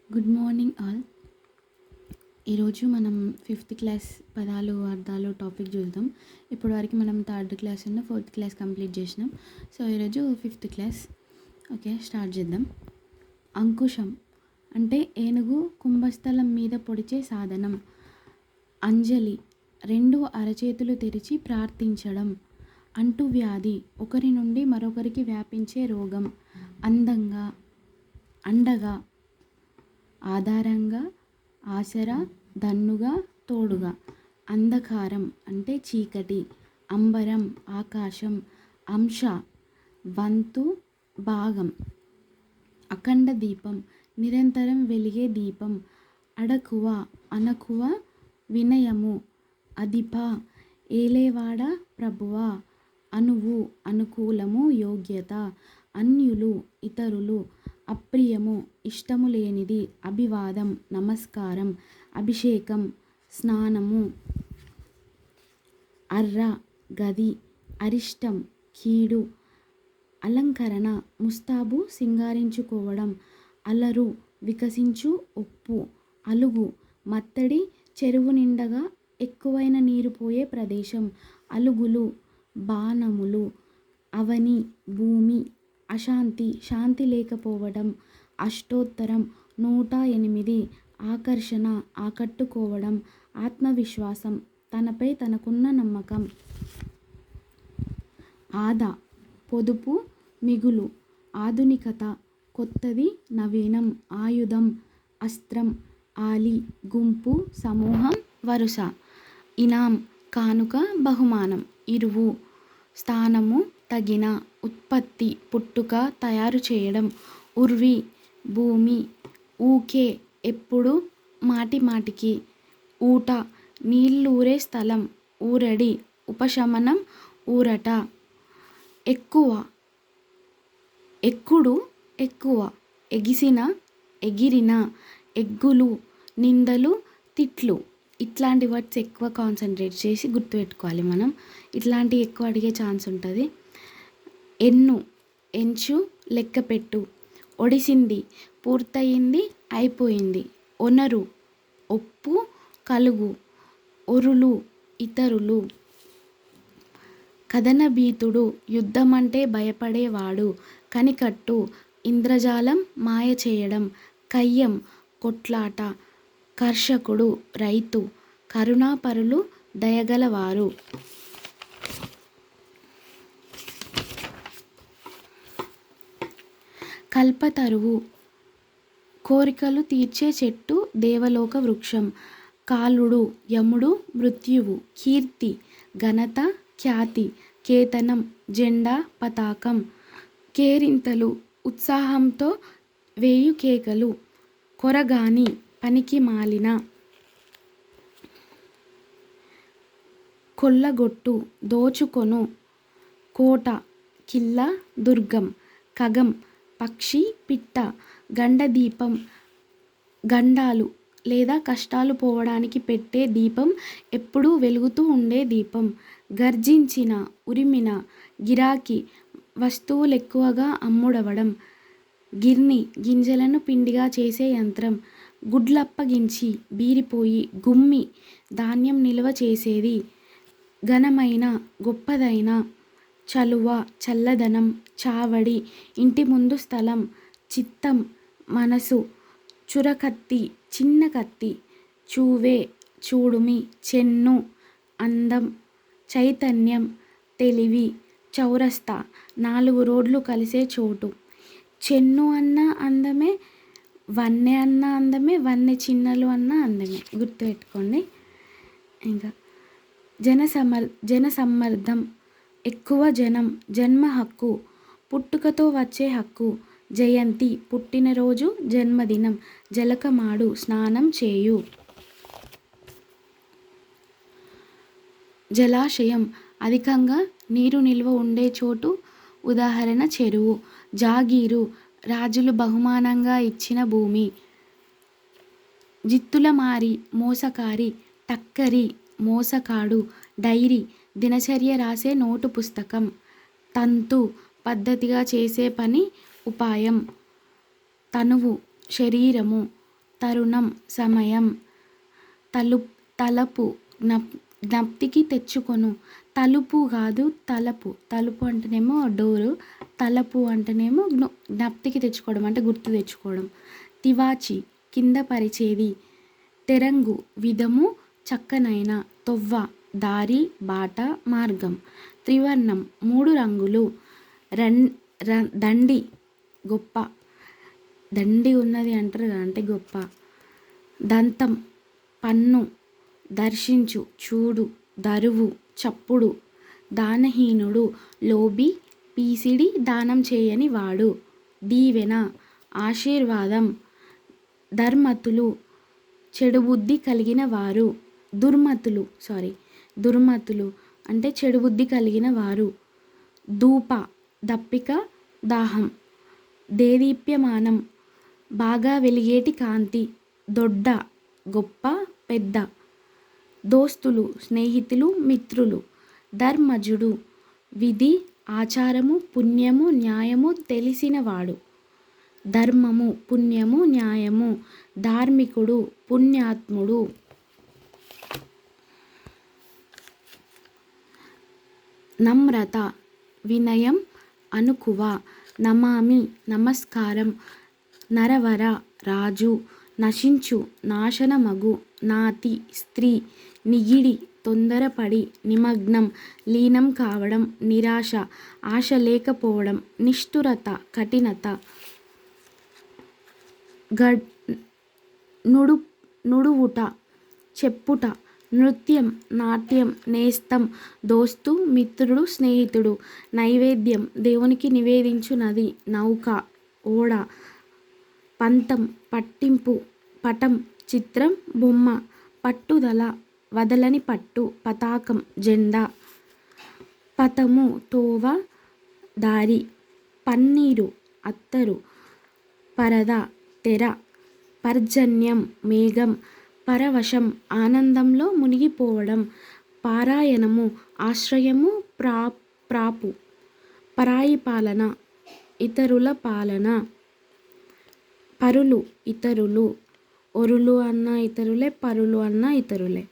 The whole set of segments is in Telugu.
Good morning all. ఈరోజు మనం ఫిఫ్త్ క్లాస్ పదాలు అర్థాలు టాపిక్ చూద్దాం. ఇప్పటివరకు మనం థర్డ్ క్లాస్ ఉన్న ఫోర్త్ క్లాస్ కంప్లీట్ చేసినాం. సో ఈరోజు ఫిఫ్త్ క్లాస్. ఓకే, స్టార్ట్ చేద్దాం. అంకుశం అంటే ఏనుగు కుంభస్థలం మీద పొడిచే సాధనం. అంజలి రెండు అరచేతులు తెరిచి ప్రార్థించడం. అంటువ్యాధి ఒకరి నుండి మరొకరికి వ్యాపించే రోగం. అందంగా, అండగా, ఆధారంగా, ఆసరా, దన్నుగా, తోడుగా. అంధకారం అంటే చీకటి. అంబరం ఆకాశం. అంశ వంతు, భాగం. అఖండ దీపం నిరంతరం వెలిగే దీపం. అడకువ అనకువ, వినయము. అధిప ఏలేవాడ, ప్రభువ. అనువు అనుకూలము, యోగ్యత. అన్యులు ఇతరులు. అప్రియము ఇష్టము లేనిది. అభివాదం నమస్కారం. అభిషేకం స్నానము. అర్ర గది. అరిష్టం కీడు. అలంకరణ ముస్తాబు సింగారించుకోవడం. అలరు వికసించు ఉప్పు. అలుగు మత్తడి చెరువు నిండగా ఎక్కువైన నీరు పోయే ప్రదేశం. అలుగులు బాణములు. అవని భూమి. అశాంతి శాంతి లేకపోవడం. అష్టోత్తరం 108. ఆకర్షణ ఆకట్టుకోవడం. ఆత్మవిశ్వాసం తనపై తనకున్న నమ్మకం. ఆదా పొదుపు మిగులు. ఆధునికత కొత్తది నవీనం. ఆయుధం అస్త్రం. ఆలి గుంపు సమూహం వరుస. ఇనాం కానుక బహుమానం. ఇరువు స్థానము తగిన. ఉత్పత్తి పుట్టుక తయారు చేయడం. ఉర్వి భూమి. ఊకే ఎప్పుడు మాటి మాటికి. ఊట నీళ్ళూరే స్థలం. ఊరడి ఉపశమనం ఊరట. ఎక్కువ ఎక్కుడు ఎక్కువ. ఎగిసిన ఎగిరిన. ఎగ్గులు నిందలు తిట్లు. ఇట్లాంటి వర్డ్స్ ఎక్కువ కాన్సన్ట్రేట్ చేసి గుర్తుపెట్టుకోవాలి మనం. ఇట్లాంటివి ఎక్కువ అడిగే ఛాన్స్ ఉంటుంది. ఎన్ను ఎంచు లెక్కపెట్టు. ఒడిసింది పూర్తయింది అయిపోయింది. ఒనరు ఒప్పు కలుగు. ఒరులు ఇతరులు. కదనభీతుడు యుద్ధమంటే భయపడేవాడు. కనికట్టు ఇంద్రజాలం మాయ చేయడం. కయ్యం కొట్లాట. కర్షకుడు రైతు. కరుణాపరులు దయగలవారు. కల్పతరువు కోరికలు తీర్చే చెట్టు. దేవలోక వృక్షం. కాలుడు యముడు మృత్యువు. కీర్తి ఘనత ఖ్యాతి. కేతనం జెండా పతాకం. కేరింతలు ఉత్సాహంతో వేయు కేకలు. కొరగాని పనికి మాలిన. కొల్లగొట్టు దోచుకొను. కోట కిల్ల దుర్గం. ఖగం పక్షి పిట్ట. గండదీపం గండాలు లేదా కష్టాలు పోవడానికి పెట్టే దీపం. ఎప్పుడూ వెలుగుతూ ఉండే దీపం. గర్జించిన ఉరిమిన. గిరాకీ వస్తువులెక్కువగా అమ్ముడవడం. గిర్ని గింజలను పిండిగా చేసే యంత్రం. గుడ్లప్పగించి బీరిపోయి. గుమ్మి ధాన్యం నిల్వ చేసేది. ఘనమైన గొప్పదైన. చలువ చల్లదనం. చావడి ఇంటి ముందు స్థలం. చిత్తం మనసు. చురకత్తి చిన్న కత్తి. చూవే చూడుమి. చెన్ను అందం. చైతన్యం తెలివి. చౌరస్తా 4 రోడ్లు కలిసే చోటు. చెన్ను అన్న అందమే. వన్నె అన్న అందమే. వన్నె చిన్నలు అన్న అందమే. గుర్తుపెట్టుకోండి. ఇంకా జనసమ్మర్దం ఎక్కువ జనం. జన్మ హక్కు పుట్టుకతో వచ్చే హక్కు. జయంతి పుట్టినరోజు జన్మదినం. జలకమాడు స్నానం చేయు. జలాశయం అధికంగా నీరు నిల్వ ఉండే చోటు. ఉదాహరణ చెరువు. జాగీరు రాజులు బహుమానంగా ఇచ్చిన భూమి. జిత్తులమారి మోసకారి. టక్కరి మోసగాడు. డైరీ దినచర్య రాసే నోటు పుస్తకం. తంతు పద్ధతిగా చేసే పని ఉపాయం. తనువు శరీరము. తరుణం సమయం. తలపు జ్ఞప్తికి తెచ్చుకొను. తలుపు కాదు తలపు. తలుపు అంటేనేమో డోరు, తలపు అంటేనేమో జ్ఞప్తికి తెచ్చుకోవడం అంటే గుర్తు తెచ్చుకోవడం. తివాచి కింద పరిచేది. తెరంగు విధము చక్కనైన. తొవ్వ దారి బాట మార్గం. త్రివర్ణం 3 రంగులు. దండి గొప్ప. దండి ఉన్నది అంటారు కదా అంటే గొప్ప. దంతం పన్ను. దర్శించు చూడు. దరువు చప్పుడు. దానహీనుడు లోభి పీసిడి దానం చేయని వాడు. దీవెన ఆశీర్వాదం. ధర్మతులు చెడుబుద్ధి కలిగిన వారు. దుర్మతులు అంటే చెడుబుద్ధి కలిగిన వారు. ధూప దప్పిక దాహం. దేదీప్యమానం బాగా వెలిగేటి కాంతి. దొడ్డ గొప్ప పెద్ద. దోస్తులు స్నేహితులు మిత్రులు. ధర్మజుడు విధి ఆచారము పుణ్యము న్యాయము తెలిసినవాడు. ధర్మము పుణ్యము న్యాయము. ధార్మికుడు పుణ్యాత్ముడు. నమ్రత వినయం అనుకువ. నమామి నమస్కారం. నరవర రాజు. నశించు నాశనమగు. నాతి స్త్రీ. నిగిడి తొందరపడి. నిమగ్నం లీనం కావడం. నిరాశ ఆశ లేకపోవడం. నిష్ఠురత కఠినత. నుడువుట చెప్పుట. నృత్యం నాట్యం. నేస్తం దోస్తు మిత్రుడు స్నేహితుడు. నైవేద్యం దేవునికి నివేదించునది. నౌక ఓడ. పంతం పట్టింపు. పటం చిత్రం బొమ్మ. పట్టుదల వదలని పట్టు. పతాకం జెండా. పథము తోవ దారి. పన్నీరు అత్తరు. పరద తెర. పర్జన్యం మేఘం. పరవశం ఆనందంలో మునిగిపోవడం. పారాయణము ఆశ్రయము ప్రాపు. పరాయి పాలన ఇతరుల పాలన. పరులు ఇతరులు. ఒరులు అన్న ఇతరులే పరులు అన్న ఇతరులే.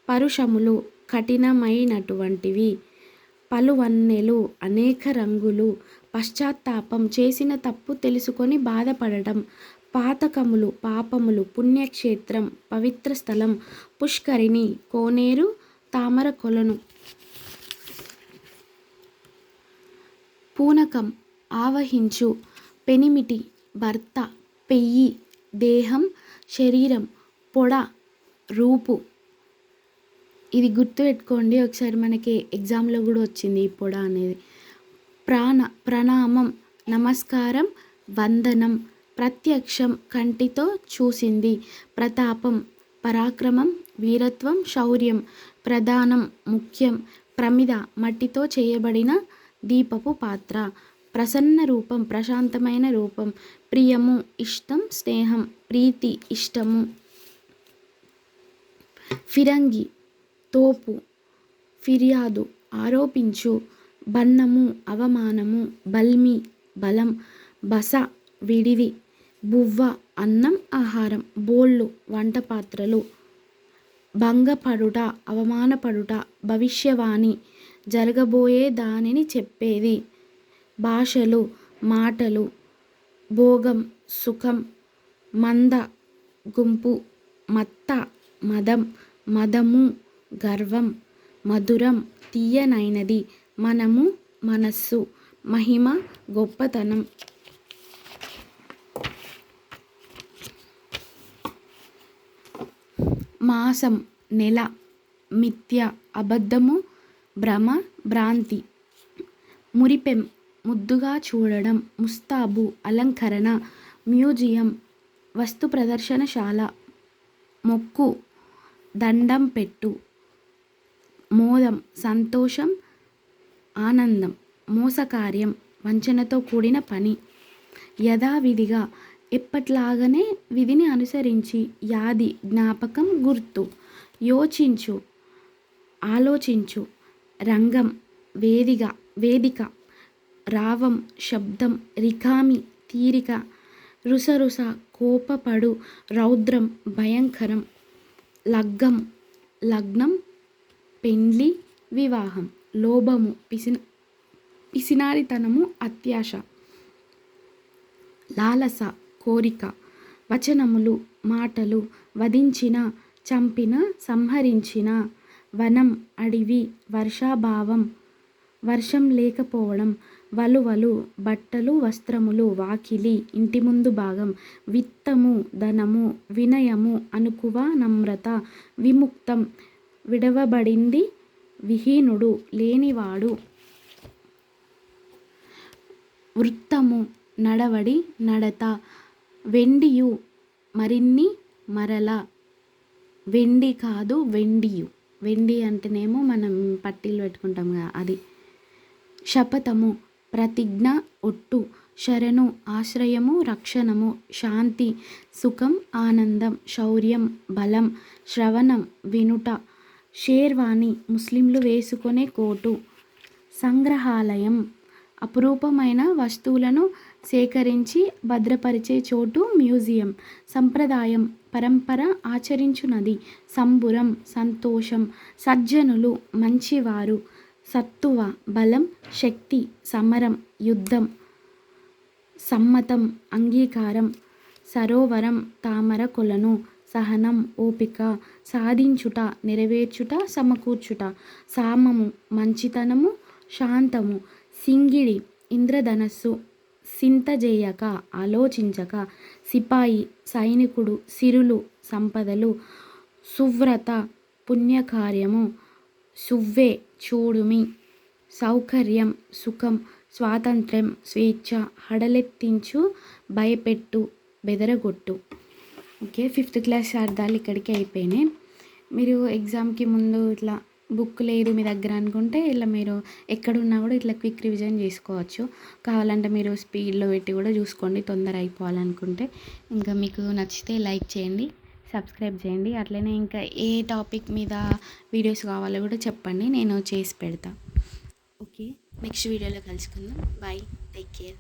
పరుషములు కఠినమైనటువంటివి. పలువన్నెలు అనేక రంగులు. పశ్చాత్తాపం చేసిన తప్పు తెలుసుకొని బాధపడటం. పాతకములు పాపములు. పుణ్యక్షేత్రం పవిత్ర స్థలం. పుష్కరిణి కోనేరు తామర కొలను. పూనకం ఆవహించు. పెనిమిటి భర్త. పెయ్యి దేహం శరీరం. పొడ రూపు. ఇది గుర్తుపెట్టుకోండి ఒకసారి మనకి ఎగ్జామ్లో కూడా వచ్చింది ఈ పొడ అనేది. ప్రణామం నమస్కారం వందనం. ప్రత్యక్షం కంటితో చూసింది. ప్రతాపం పరాక్రమం వీరత్వం శౌర్యం. ప్రధానం ముఖ్యం. ప్రమిద మట్టితో చేయబడిన దీపపు పాత్ర. ప్రసన్న రూపం ప్రశాంతమైన రూపం. ప్రియము ఇష్టం స్నేహం. ప్రీతి ఇష్టము. ఫిరంగి తోపు. ఫిర్యాదు ఆరోపించు. బన్నము అవమానము. బల్మి బలం. బస విడిది. బువ్వ అన్నం ఆహారం. బోళ్ళు వంట పాత్రలు. భంగపడుట అవమానపడుట. భవిష్యవాణి జరగబోయే దానిని చెప్పేది. భాషలు మాటలు. భోగం సుఖం. మంద గుంపు. మత్త మదం. మదము గర్వం. మధురం తీయనైనది. మనము మనస్సు. మహిమ గొప్పతనం. మాసం నెల. మిథ్య అబద్ధము భ్రమ భ్రాంతి. మురిపెం ముద్దుగా చూడడం. ముస్తాబు అలంకరణ. మ్యూజియం వస్తు ప్రదర్శనశాల. మొక్కు దండం పెట్టు. మోదం సంతోషం ఆనందం. మోసకార్యం వంచనతో కూడిన పని. యథావిధిగా ఎప్పట్లాగనే విధిని అనుసరించి. యాది జ్ఞాపకం గుర్తు. యోచించు ఆలోచించు. రంగం వేదిక. రావం శబ్దం. రికామి తీరిక. రుసరుస కోపపడు, రౌద్రం భయంకరం, లగ్గం లగ్నం పెండ్లి వివాహం, లోభము పిసినారితనము అత్యాశ, లాలస కోరిక, వచనములు మాటలు, వధించిన చంపిన సంహరించిన, వనం అడవి, వర్షాభావం వర్షం లేకపోవడం, వలువలు బట్టలు వస్త్రములు, వాకిలి ఇంటి ముందు భాగం, విత్తము ధనము, వినయము అణకువ నమ్రత, విముక్తం విడవబడింది, విహీనుడు లేనివాడు, వృత్తము నడవడి నడత, వెండియు మరిన్ని మరల, వెండి కాదు వెండియు, వెండి అంటేనేమో మనం పట్టీలు పెట్టుకుంటాం కదా అది. శపథము ప్రతిజ్ఞ ఒట్టు, శరణు ఆశ్రయము రక్షణము, శాంతి సుఖం ఆనందం, శౌర్యం బలం, శ్రవణం వినుట, షేర్వాణి ముస్లింలు వేసుకునే కోటు, సంగ్రహాలయం అపురూపమైన వస్తువులను సేకరించి భద్రపరిచే చోటు మ్యూజియం, సంప్రదాయం పరంపర ఆచరించున్నది, సంబురం సంతోషం, సజ్జనులు మంచివారు, సత్తువ బలం శక్తి, సమరం యుద్ధం, సమ్మతం అంగీకారం, సరోవరం తామర కొలను, సహనం ఓపిక, సాధించుట నెరవేర్చుట సమకూర్చుట, సామము మంచితనము శాంతము, సింగిడి ఇంద్రధనస్సు సింతజేయక ఆలోచించక, సిపాయి సైనికుడు, సిరులు సంపదలు, సువ్రత పుణ్యకార్యము, సువ్వే చూడుమి, సౌకర్యం సుఖం, స్వాతంత్ర్యం స్వేచ్ఛ, హడలెత్తించు భయపెట్టు బెదరగొట్టు. ఓకే, 5th క్లాస్ అర్థాలు ఇక్కడికి అయిపోయినాయి. మీరు ఎగ్జామ్కి ముందు ఇట్లా బుక్ లేదు మీ దగ్గర అనుకుంటే ఇలా మీరు ఎక్కడున్నా కూడా ఇట్లా క్విక్ రివిజన్ చేసుకోవచ్చు. కావాలంటే మీరు స్పీడ్లో పెట్టి కూడా చూసుకోండి తొందర అయిపోవాలనుకుంటే. ఇంకా మీకు నచ్చితే లైక్ చేయండి, సబ్స్క్రైబ్ చేయండి. అట్లనే ఇంకా ఏ టాపిక్ మీద వీడియోస్ కావాలో కూడా చెప్పండి, నేను చేసి పెడతా. ఓకే, నెక్స్ట్ వీడియోలో కలుసుకుందాం. Bye, take care.